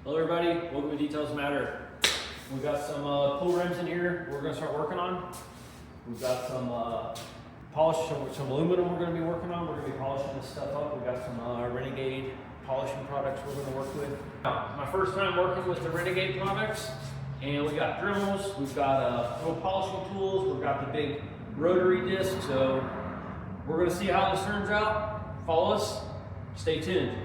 Hello everybody, welcome to Details Matter. We've got some pull rims in here we're going to start working on. We've got some some aluminum we're going to be working on. We're going to be polishing this stuff up. We've got some Renegade polishing products we're going to work with. My first time working with the Renegade products, and we got Dremels, we've got little polishing tools, we've got the big rotary disc, so we're going to see how this turns out. Follow us, stay tuned.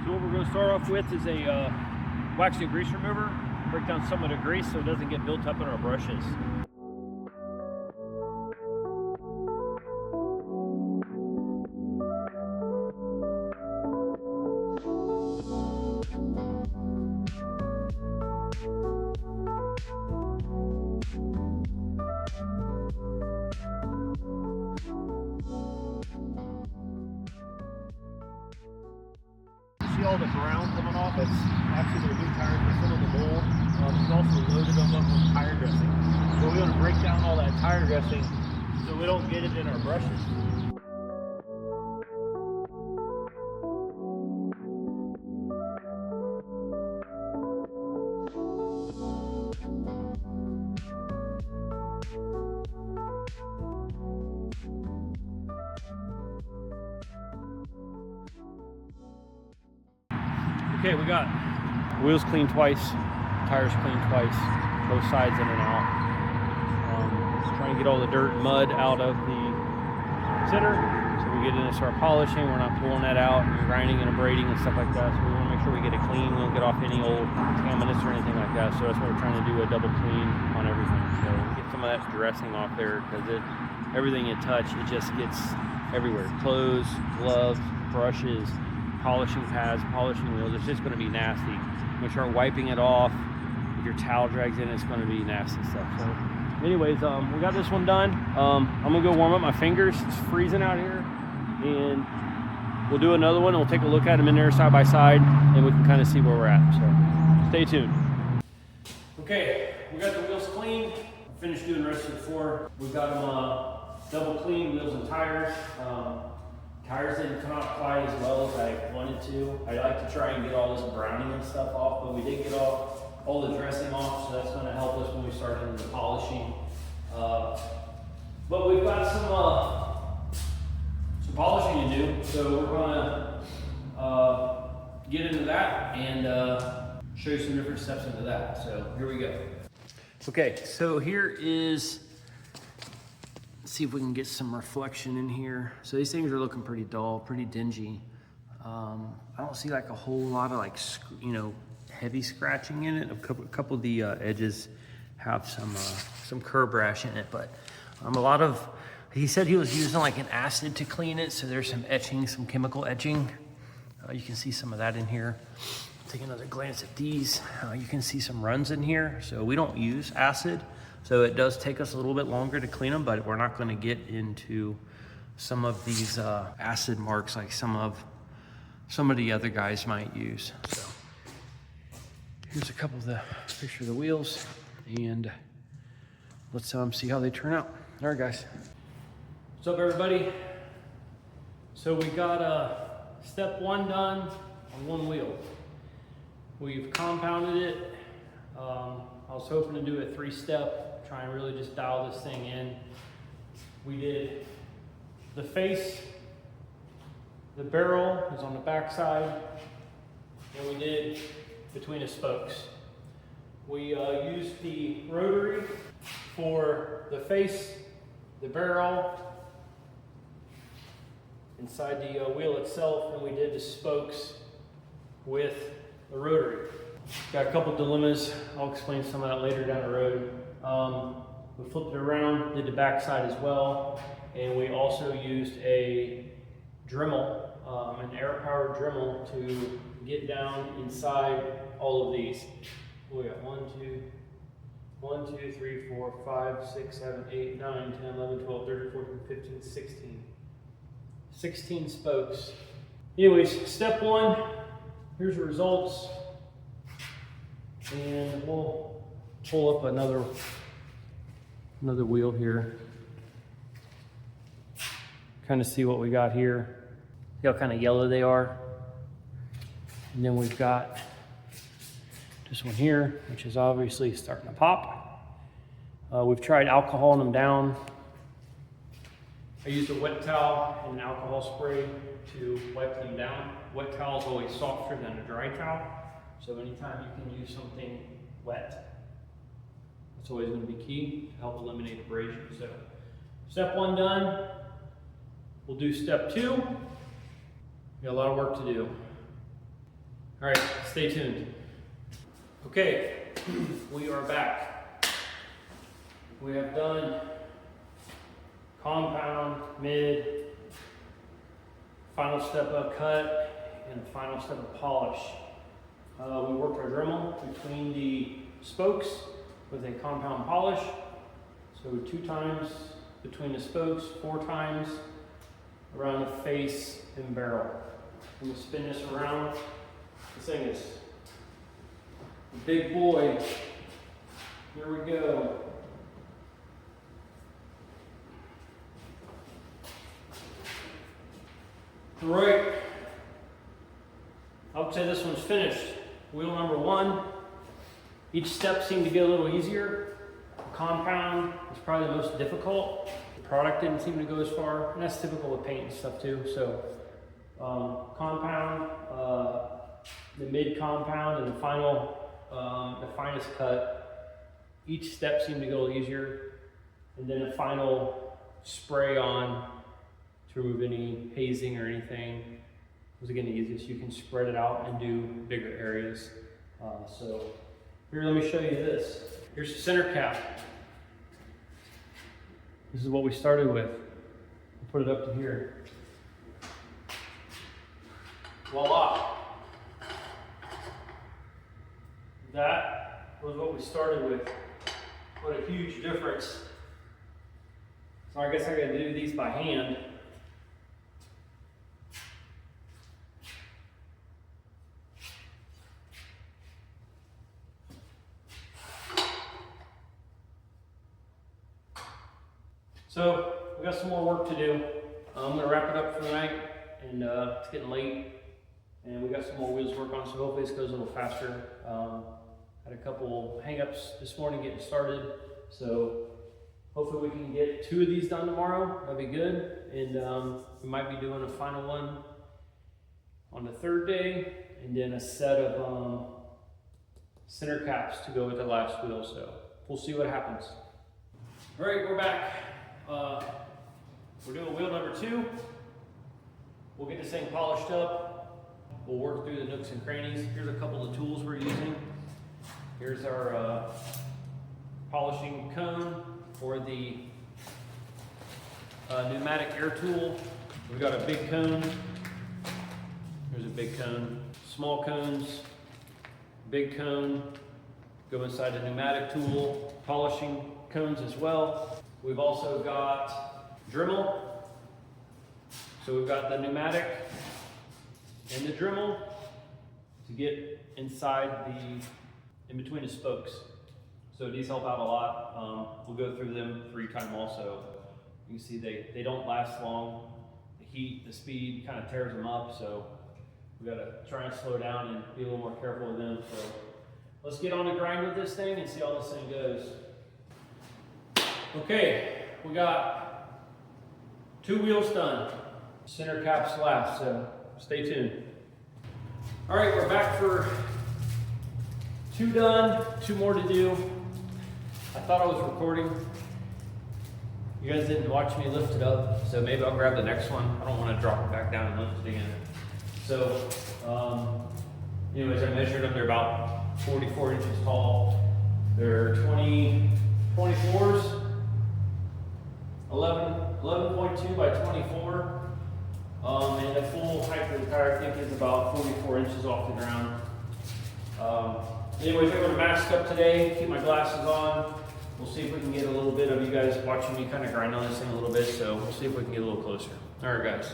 So what we're going to start off with is a wax and grease remover. Break down some of the grease so it doesn't get built up in our brushes. See all the brown coming off? That's actually the new tires that fit on the mold. We've also loaded them up with tire dressing. So we want to break down all that tire dressing so we don't get it in our brushes. Okay, we got wheels cleaned twice, tires cleaned twice, both sides in and out. Just trying to get all the dirt and mud out of the center. So we get in and start polishing. We're not pulling that out and grinding and abrading and stuff like that. So we want to make sure we get it clean. We don't get off any old contaminants or anything like that. So that's why we're trying to do a double clean on everything. So get some of that dressing off there because everything you touch, it just gets everywhere. Clothes, gloves, brushes, polishing pads, polishing wheels, it's just going to be nasty. When you start wiping it off, if your towel drags in, it's going to be nasty stuff. So anyways, we got this one done. I'm going to go warm up my fingers. It's freezing out here. And we'll do another one. We'll take a look at them in there side by side, and we can kind of see where we're at. So stay tuned. Okay, we got the wheels cleaned. Finished doing the rest of the floor. We've got them double cleaned, wheels and tires. Tires didn't come out quite as well as I wanted to. I like to try and get all this browning and stuff off, but we did get all the dressing off, so that's going to help us when we start into the polishing. But we've got some polishing to do, so we're going to get into that and show you some different steps into that. So here we go. Okay, so here is. See if we can get some reflection in here. So these things are looking pretty dull, pretty dingy. I don't see like a whole lot of like, heavy scratching in it. A couple of the edges have some curb rash in it, but he said he was using like an acid to clean it. So there's some etching, some chemical etching. You can see some of that in here. Take another glance at these. You can see some runs in here. So we don't use acid. So it does take us a little bit longer to clean them, but we're not going to get into some of these acid marks like some of the other guys might use. So here's a couple of the picture of the wheels, and let's see how they turn out. All right, guys. What's up, everybody? So we got step one done on one wheel. We've compounded it. I was hoping to do a 3-step, try and really just dial this thing in. We did the face, the barrel is on the back side, and we did between the spokes. We used the rotary for the face, the barrel, inside the wheel itself, and we did the spokes with the rotary. Got a couple dilemmas. I'll explain some of that later down the road. We flipped it around, did the back side as well, and we also used a Dremel, an air-powered Dremel to get down inside all of these. We got 1, 2, 3, 4, 5, 6, 7, 8, 9, 10, 11, 12, 13, 14, 15, 16. 16 spokes. Anyways, step one, here's the results. And we'll pull up another wheel here. kind of see what we got here. See how kind of yellow they are. And then we've got this one here, which is obviously starting to pop. We've tried alcoholing them down. I used a wet towel and an alcohol spray to wipe them down. Wet towel is always softer than a dry towel. So anytime you can use something wet, that's always going to be key to help eliminate abrasion. So step 1 done. We'll do step 2. We got a lot of work to do. All right, stay tuned. Okay, we are back. We have done compound, mid, final step of cut, and final step of polish. We worked our Dremel between the spokes with a compound polish. So 2 times between the spokes, 4 times around the face and barrel. I'm gonna spin this around. This thing is a big boy. Here we go. All right. I would say this one's finished. Wheel number 1. Each step seemed to get a little easier. Compound was probably the most difficult. The product didn't seem to go as far, and that's typical with paint and stuff too. So compound, the mid compound, and the final, the finest cut. Each step seemed to go a little easier, and then a final spray on to remove any hazing or anything was again the easiest. You can spread it out and do bigger areas. So here, let me show you this. Here's the center cap. This is what we started with. Put it up to here. Voila. That was what we started with. What a huge difference. So I guess I gotta do these by hand. So we got some more work to do. I'm gonna wrap it up for the night, and it's getting late, and we got some more wheels to work on, so hopefully this goes a little faster. Had a couple hang-ups this morning getting started, so hopefully we can get 2 of these done tomorrow. That'd be good, and we might be doing a final one on the 3rd day, and then a set of center caps to go with the last wheel, so we'll see what happens. All right, we're back. We're doing wheel number 2. We'll get this thing polished up. We'll work through the nooks and crannies. Here's a couple of tools we're using. Here's our polishing cone for the pneumatic air tool. We've got a big cone. Here's a big cone. Small cones, big cone, go inside the pneumatic tool. Polishing cones as well. We've also got Dremel. So we've got the pneumatic and the Dremel to get inside in between the spokes. So these help out a lot. We'll go through them 3 times also. You can see they don't last long. The heat, the speed kind of tears them up. So we gotta try and slow down and be a little more careful with them. So let's get on the grind with this thing and see how this thing goes. Okay, we got 2 wheels done. Center caps last, so stay tuned. All right, we're back for 2 done, 2 more to do. I thought I was recording. You guys didn't watch me lift it up, so maybe I'll grab the next one. I don't want to drop it back down and lift it again. So, anyways, I measured them. They're about 44 inches tall. They're 24s. 11.2 by 24, and the full height of the tire I think is about 44 inches off the ground. Anyways, I'm going to mask up today, keep my glasses on. We'll see if we can get a little bit of you guys watching me kind of grind on this thing a little bit, so we'll see if we can get a little closer. All right, guys.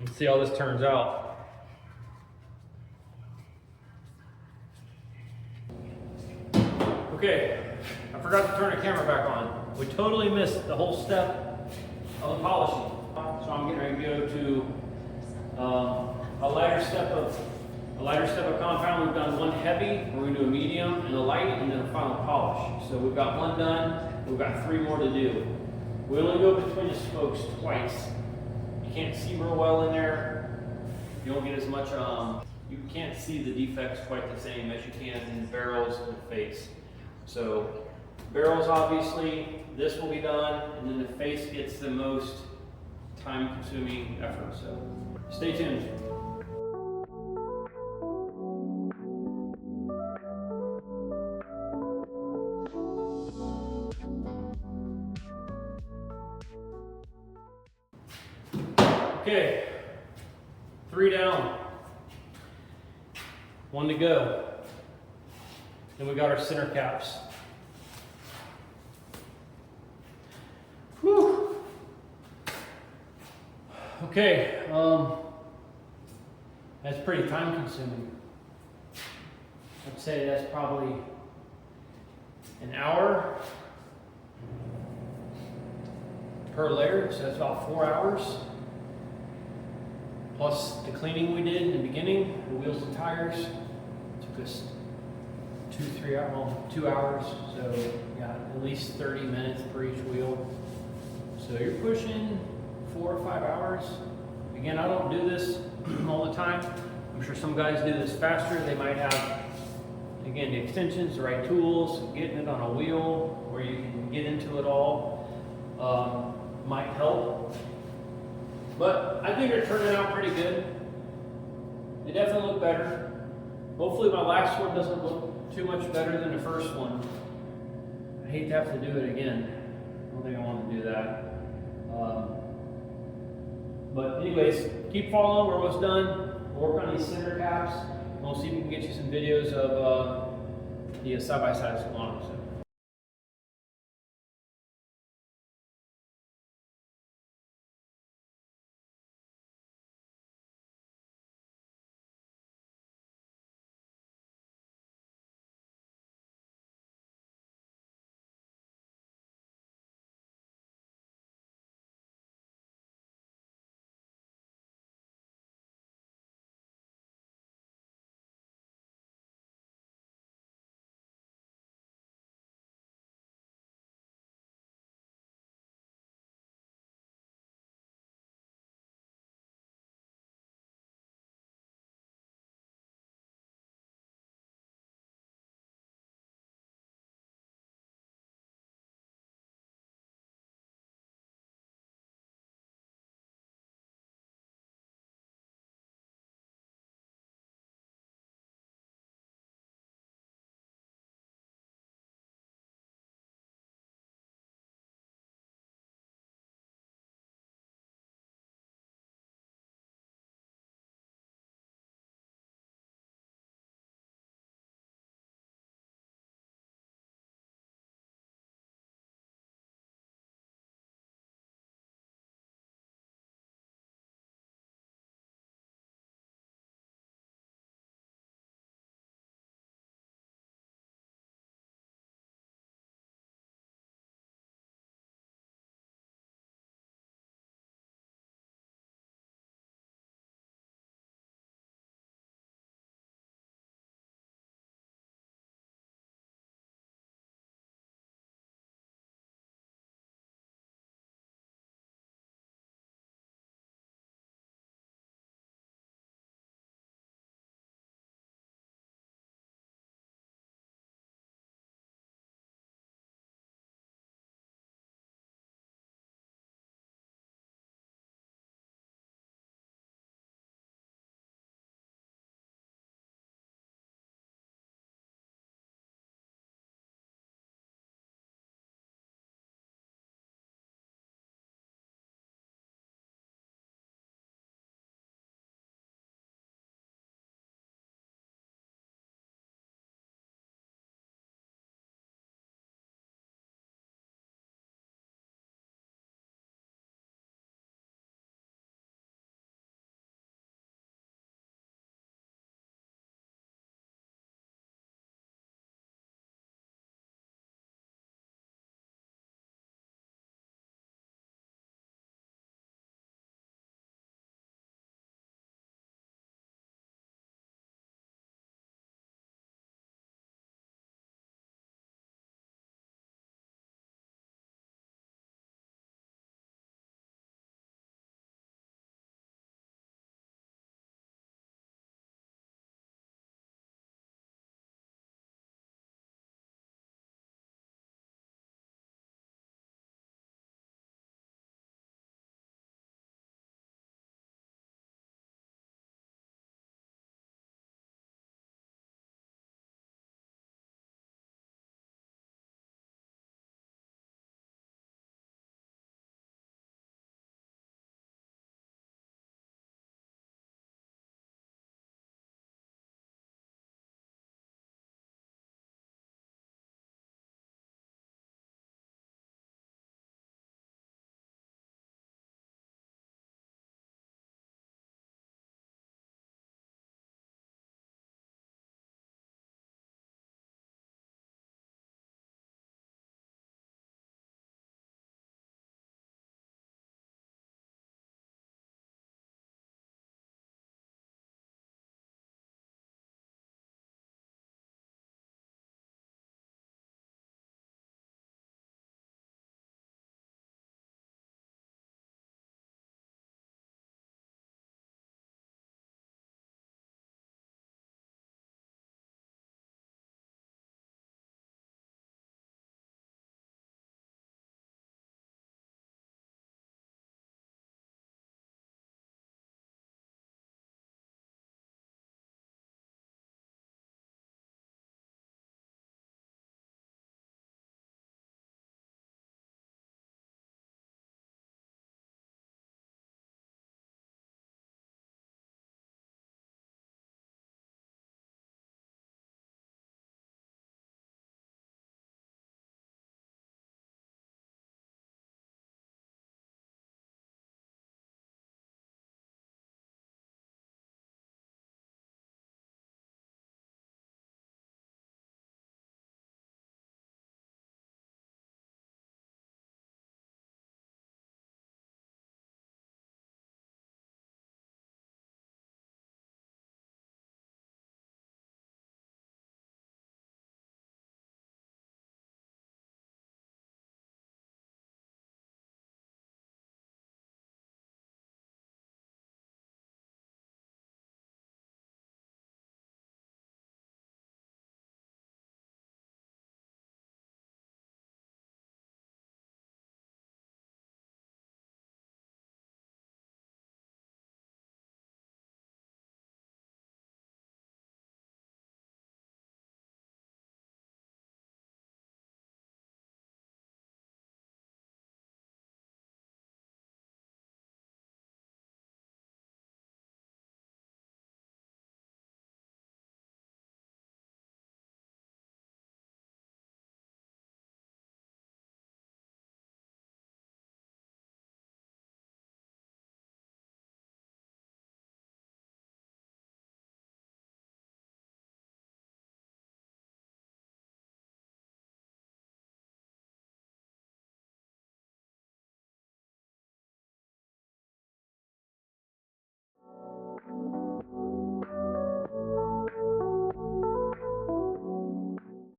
Let's see how this turns out. Okay, I forgot to turn the camera back on. We totally missed the whole step of the polishing. So I'm getting ready to go to a lighter step of compound. We've done one heavy, we're going to do a medium and a light, and then a final polish. So we've got one done, we've got 3 more to do. We only go between the spokes twice. You can't see real well in there. You don't get as much, you can't see the defects quite the same as you can in the barrels and the face. So barrels, obviously, this will be done, and then the face gets the most time-consuming effort. So stay tuned. Okay, 3 down, 1 to go. Then we got our center caps. Whew. Okay, that's pretty time consuming. I'd say that's probably an hour per layer, so that's about 4 hours. Plus the cleaning we did in the beginning, the wheels and tires, took us 2 hours. So we got at least 30 minutes per each wheel. So you're pushing 4 or 5 hours. Again, I don't do this all the time. I'm sure some guys do this faster. They might have, again, the extensions, the right tools, getting it on a wheel where you can get into it all might help. But I think they're turning out pretty good. They definitely look better. Hopefully my last one doesn't look too much better than the first one. I hate to have to do it again. I don't think I want to do that. But anyways, keep following. We're almost done. We'll work on these center caps. We'll see if we can get you some videos of the side-by-sides on them.